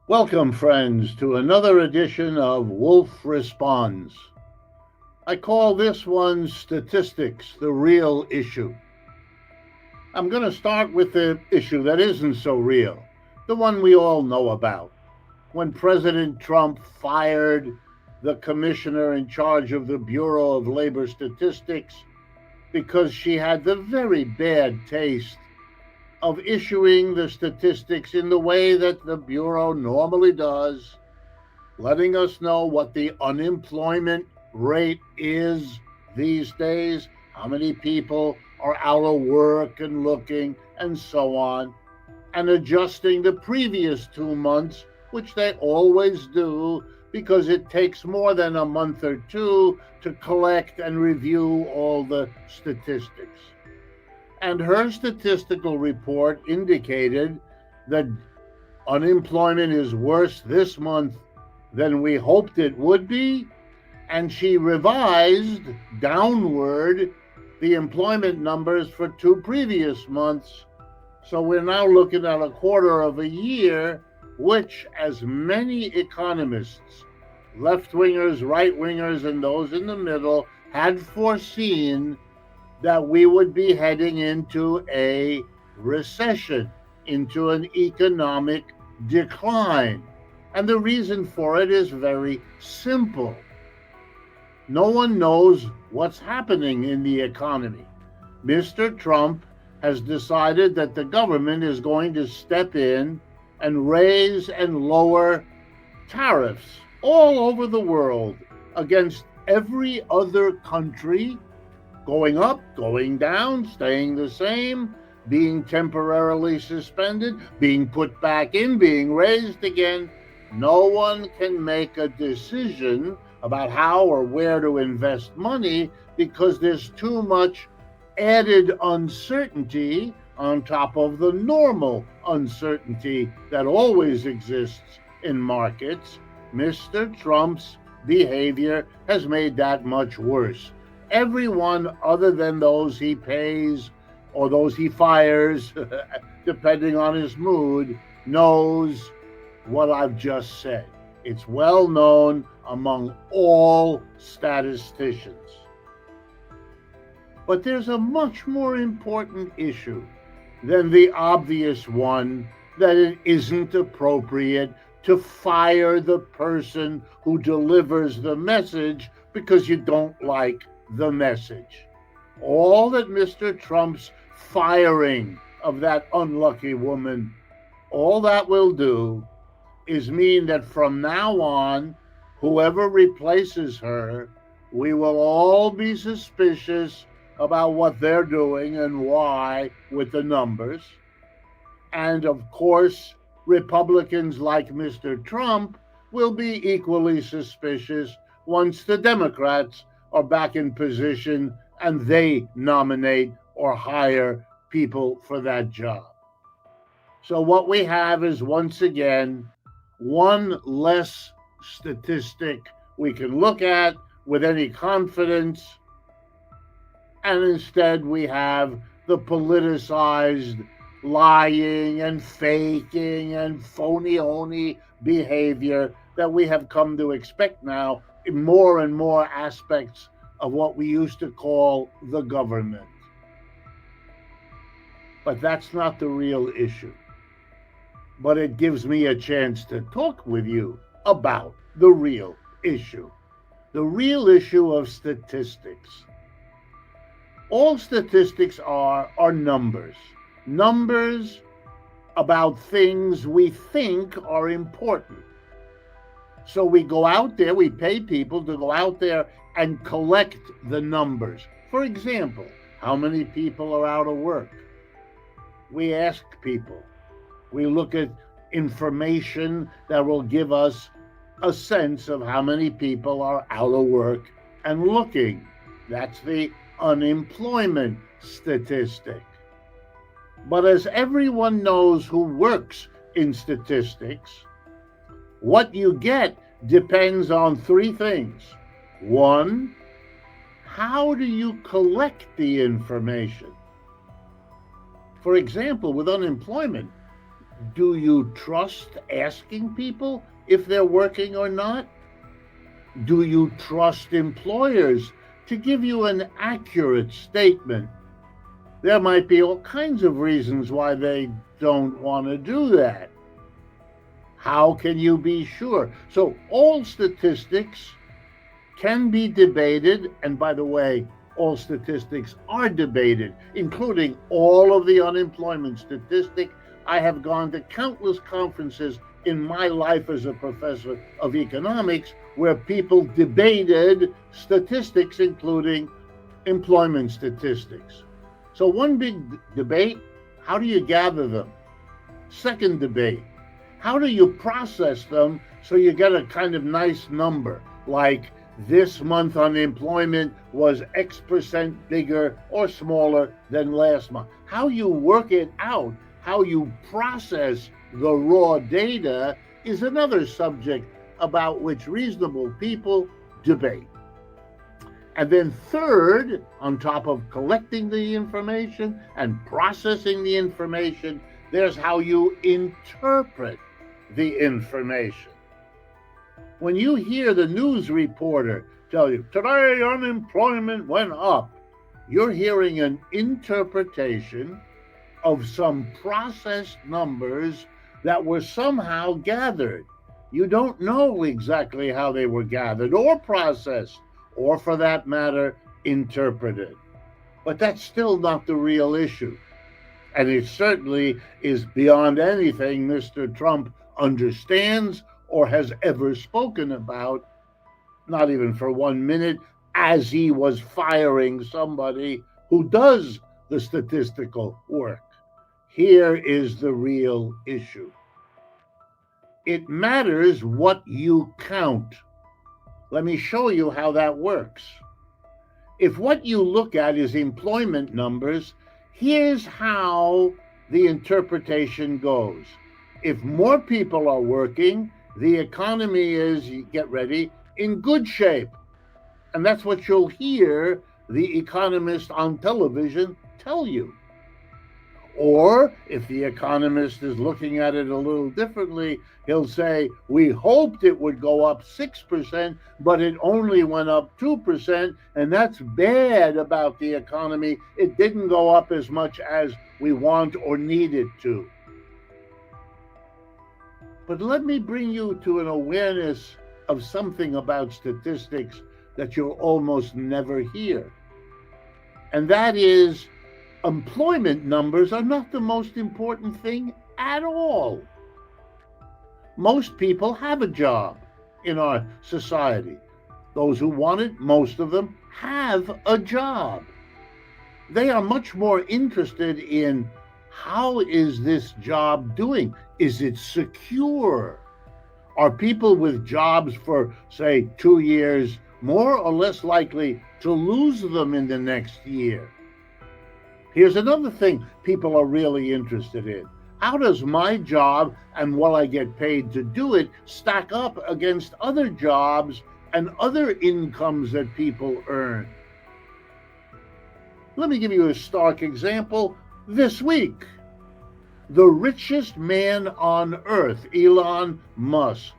Welcome, friends, to another edition of Wolff Responds. I call this one Statistics, the Real Issue. I'm going to start with the issue that isn't so real, the one we all know about. When President Trump fired the commissioner in charge of the Bureau of Labor Statistics because she had the very bad taste of issuing the statistics in the way that the Bureau normally does, letting us know what the unemployment rate is these days, how many people are out of work and looking, and so on, and adjusting the previous 2 months, which they always do because it takes more than a month or two to collect and review all the statistics. And her statistical report indicated that unemployment is worse this month than we hoped it would be, and she revised downward the employment numbers for 2 previous months. So we're now looking at a quarter of a year, which, as many economists, left-wingers, right-wingers, and those in the middle, had foreseen that we would be heading into a recession, into an economic decline. And the reason for it is very simple. No one knows what's happening in the economy. Mr. Trump has decided that the government is going to step in and raise and lower tariffs all over the world against every other country, going up, going down, staying the same, being temporarily suspended, being put back in, being raised again. No one can make a decision about how or where to invest money because there's too much added uncertainty on top of the normal uncertainty that always exists in markets. Mr. Trump's behavior has made that much worse. Everyone other than those he pays or those he fires, depending on his mood, knows what I've just said. It's well known among all statisticians. But there's a much more important issue than the obvious one that it isn't appropriate to fire the person who delivers the message because you don't like the message. All that Mr. Trump's firing of that unlucky woman, all that will do is mean that from now on, whoever replaces her, we will all be suspicious about what they're doing and why with the numbers. And of course, Republicans like Mr. Trump will be equally suspicious once the Democrats are back in position and they nominate or hire people for that job. So what we have is, once again, one less statistic we can look at with any confidence, and instead we have the politicized lying and faking and phony behavior that we have come to expect now in more and more aspects of what we used to call the government. But that's not the real issue. But it gives me a chance to talk with you about the real issue. The real issue of statistics. All statistics are numbers. Numbers about things we think are important. So we go out there, we pay people to go out there and collect the numbers. For example, how many people are out of work? We ask people. We look at information that will give us a sense of how many people are out of work and looking. That's the unemployment statistic. But as everyone knows who works in statistics, what you get depends on three things. One, how do you collect the information? For example, with unemployment, Do you trust asking people if they're working or not? Do you trust employers to give you an accurate statement? There might be all kinds of reasons why they don't want to do that. How can you be sure? So all statistics can be debated, and by the way, all statistics are debated, including all of the unemployment statistic. I have gone to countless conferences in my life as a professor of economics where people debated statistics, including employment statistics. So one big debate, how do you gather them? Second debate, how do you process them so you get a kind of nice number, like this month unemployment was X% bigger or smaller than last month? How you work it out, how you process the raw data is another subject about which reasonable people debate. And then third, on top of collecting the information and processing the information, there's how you interpret the information. When you hear the news reporter tell you, today unemployment went up, you're hearing an interpretation of some processed numbers that were somehow gathered. You don't know exactly how they were gathered or processed, or for that matter, interpreted. But that's still not the real issue. And it certainly is beyond anything Mr. Trump understands or has ever spoken about, not even for 1 minute, as he was firing somebody who does the statistical work. Here is the real issue. It matters what you count. Let me show you how that works. If what you look at is employment numbers, here's how the interpretation goes. If more people are working, the economy is, get ready, in good shape. And that's what you'll hear the economist on television tell you. Or if the economist is looking at it a little differently, he'll say, we hoped it would go up 6%, but it only went up 2%, and that's bad about the economy. It didn't go up as much as we want or need it to. But let me bring you to an awareness of something about statistics that you'll almost never hear. And that is, employment numbers are not the most important thing at all. Most people have a job in our society. Those who want it, most of them, have a job. They are much more interested in how is this job doing? Is it secure? Are people with jobs for, say, 2 years more or less likely to lose them in the next year? Here's another thing people are really interested in. How does my job and what I get paid to do it stack up against other jobs and other incomes that people earn? Let me give you a stark example. This week, the richest man on earth, Elon Musk,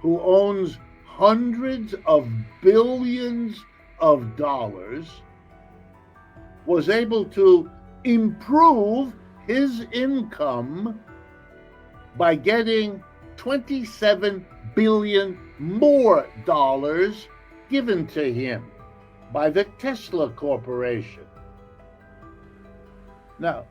who owns hundreds of billions of dollars, was able to improve his income by getting $27 billion more dollars given to him by the Tesla Corporation. Now,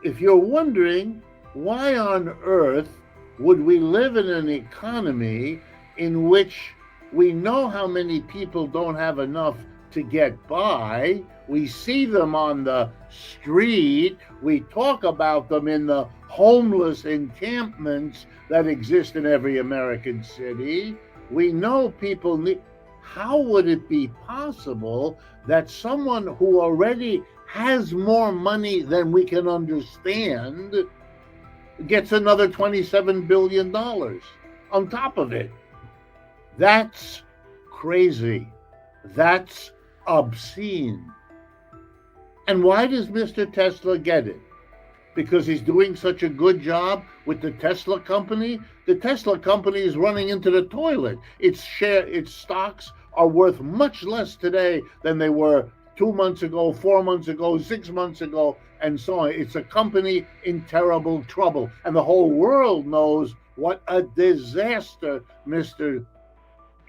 if you're wondering why on earth would we live in an economy in which we know how many people don't have enough to get by, we see them on the street, we talk about them in the homeless encampments that exist in every American city, we know people need. How would it be possible that someone who already has more money than we can understand gets another $27 billion on top of it? That's crazy. That's obscene. And why does Mr. Tesla get it? because he's doing such a good job with the Tesla company. The Tesla company is running into the toilet. Its stocks are worth much less today than they were 2 months ago, 4 months ago, 6 months ago, and so on. It's a company in terrible trouble. And the whole world knows what a disaster Mr.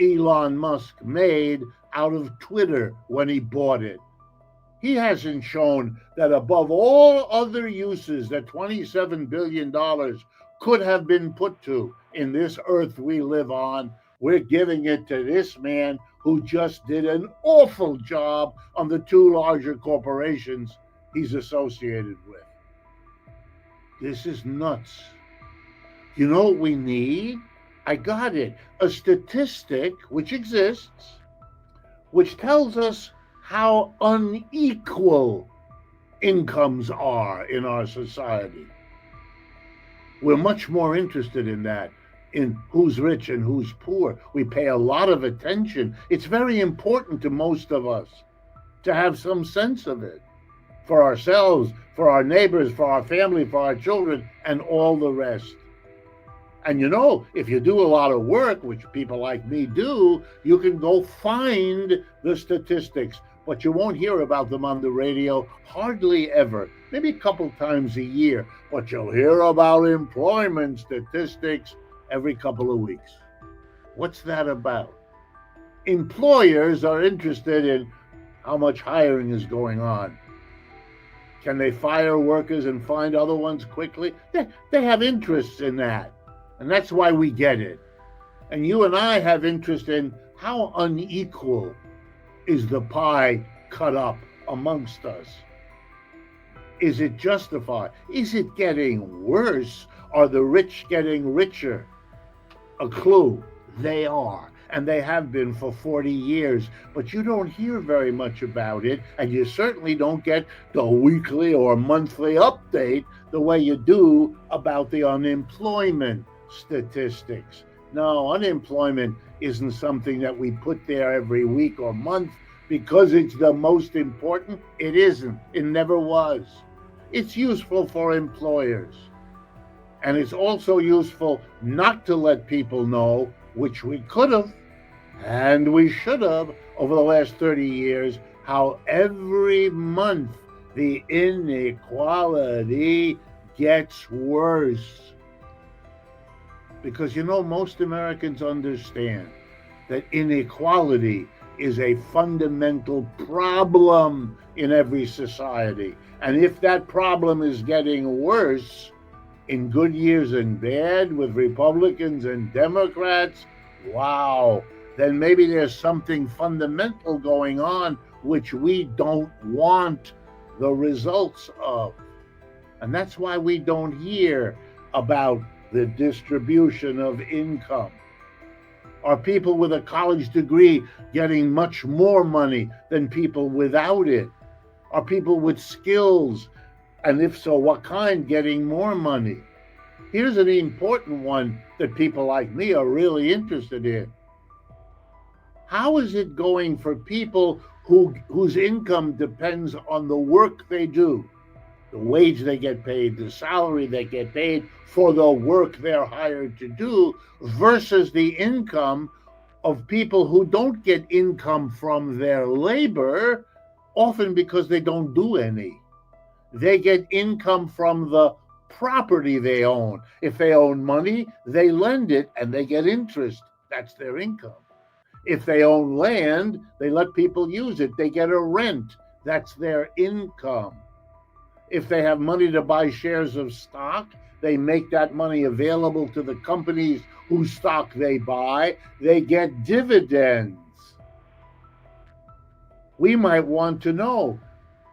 Elon Musk made out of Twitter when he bought it. He hasn't shown that above all other uses that $27 billion could have been put to in this earth we live on, we're giving it to this man who just did an awful job on the two larger corporations he's associated with. This is nuts. You know what we need? I got it. A statistic which exists, which tells us how unequal incomes are in our society. We're much more interested in that, in who's rich and who's poor. We pay a lot of attention. It's very important to most of us to have some sense of it, for ourselves, for our neighbors, for our family, for our children, and all the rest. And you know, if you do a lot of work, which people like me do, you can go find the statistics, but you won't hear about them on the radio hardly ever, maybe a couple times a year, but you'll hear about employment statistics every couple of weeks. What's that about? Employers are interested in how much hiring is going on. Can they fire workers and find other ones quickly? They have interests in that. And that's why we get it. And you and I have interest in how unequal is the pie cut up amongst us. Is it justified? Is it getting worse? Are the rich getting richer? A clue, they are. And they have been for 40 years. But you don't hear very much about it. And you certainly don't get the weekly or monthly update the way you do about the unemployment statistics. No, unemployment isn't something that we put there every week or month because it's the most important. It isn't. It never was. It's useful for employers. And it's also useful not to let people know, which we could have and we should have over the last 30 years, how every month the inequality gets worse. Because, you know, most Americans understand that inequality is a fundamental problem in every society. And if that problem is getting worse in good years and bad with Republicans and Democrats, wow, then maybe there's something fundamental going on which we don't want the results of. And that's why we don't hear about the distribution of income. Are people with a college degree getting much more money than people without it? Are people with skills, and if so, what kind, getting more money? Here's an important one that people like me are really interested in. How is it going for people whose income depends on the work they do? The wage they get paid, the salary they get paid for the work they're hired to do, versus the income of people who don't get income from their labor, often because they don't do any. They get income from the property they own. If they own money, they lend it and they get interest. That's their income. If they own land, they let people use it. They get a rent. That's their income. If they have money to buy shares of stock, they make that money available to the companies whose stock they buy. They get dividends. We might want to know,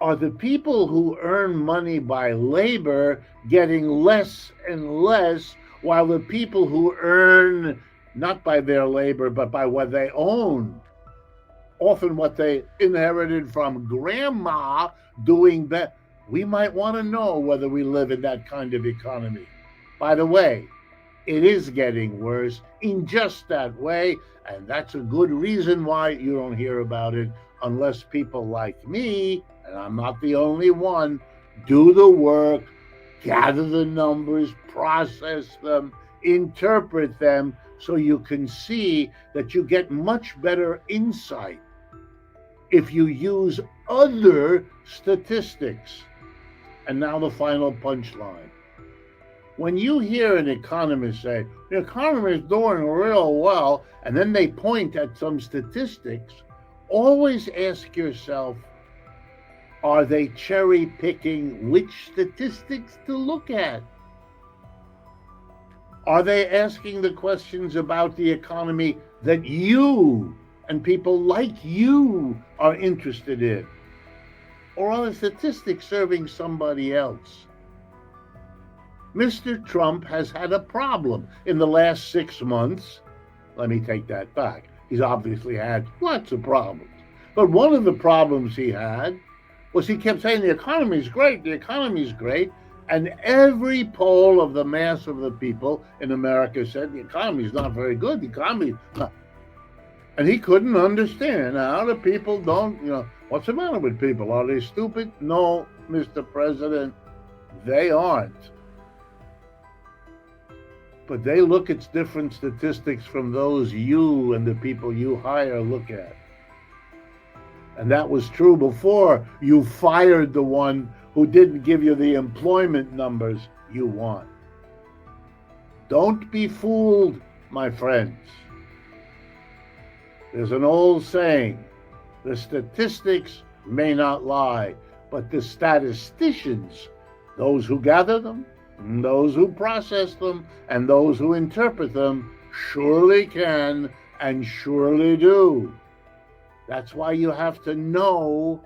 are the people who earn money by labor getting less and less, while the people who earn not by their labor, but by what they own, often what they inherited from grandma, doing better? We might want to know whether we live in that kind of economy. By the way, it is getting worse in just that way, and that's a good reason why you don't hear about it unless people like me, and I'm not the only one, do the work gather the numbers, process them, interpret them, so you can see that you get much better insight if you use other statistics. And now the final punchline. When you hear an economist say, the economy is doing real well, and then they point at some statistics, always ask yourself, are they cherry picking which statistics to look at? Are they asking the questions about the economy that you and people like you are interested in? Or are the statistics serving somebody else? Mr. Trump has had a problem in the last 6 months. Let me take that back. He's obviously had lots of problems. But one of the problems he had was he kept saying the economy's great, the economy's great. And every poll of the mass of the people in America said the economy's not very good, the economy's not. And he couldn't understand how the people don't, what's the matter with people? Are they stupid? No, Mr. President, they aren't. But they look at different statistics from those you and the people you hire look at. And that was true before you fired the one who didn't give you the employment numbers you want. Don't be fooled, my friends. There's an old saying, the statistics may not lie, but the statisticians, those who gather them, those who process them, and those who interpret them, surely can and surely do. That's why you have to know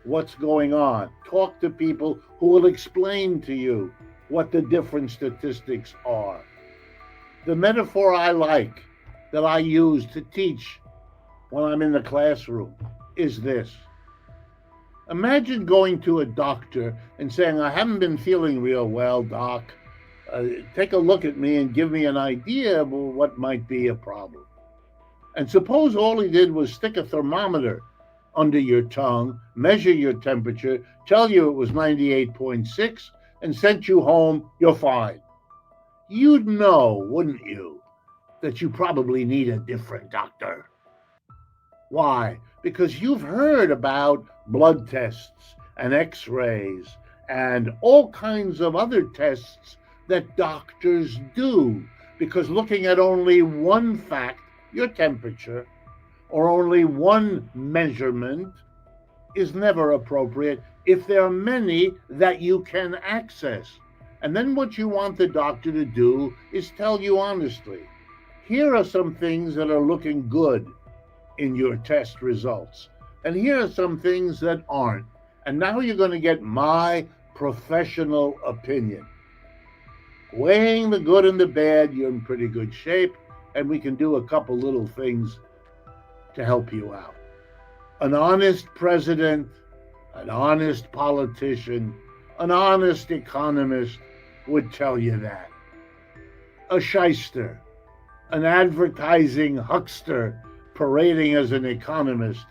what's going on. Talk to people who will explain to you what the different statistics are. The metaphor I like, that I use to teach when I'm in the classroom, is this. Imagine going to a doctor and saying, I haven't been feeling real well, doc. Take a look at me and give me an idea of what might be a problem. And suppose all he did was stick a thermometer under your tongue, measure your temperature, tell you it was 98.6, and sent you home, you're fine. You'd know, wouldn't you, that you probably need a different doctor. Why? Because you've heard about blood tests and x-rays and all kinds of other tests that doctors do, because looking at only one fact, your temperature, or only one measurement is never appropriate if there are many that you can access. And then what you want the doctor to do is tell you honestly, here are some things that are looking good in your test results, and here are some things that aren't. And now you're going to get my professional opinion. Weighing the good and the bad, you're in pretty good shape, and we can do a couple little things to help you out. An honest president, an honest politician, an honest economist would tell you that. A shyster, an advertising huckster parading as an economist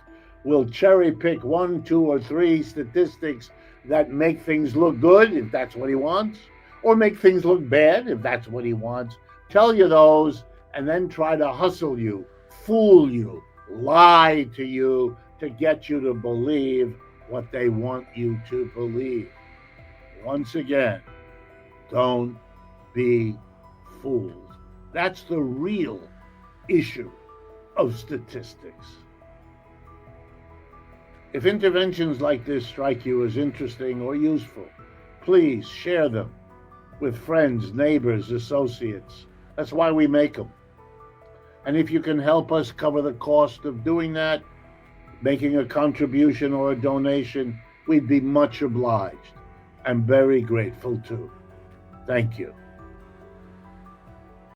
will cherry pick 1, 2, or 3 statistics that make things look good, if that's what he wants, or make things look bad, if that's what he wants. Tell you those, and then try to hustle you, fool you, lie to you to get you to believe what they want you to believe. Once again, don't be fooled. That's the real issue of statistics. If interventions like this strike you as interesting or useful, please share them with friends, neighbors, associates. That's why we make them. And if you can help us cover the cost of doing that, making a contribution or a donation, we'd be much obliged and very grateful too. Thank you.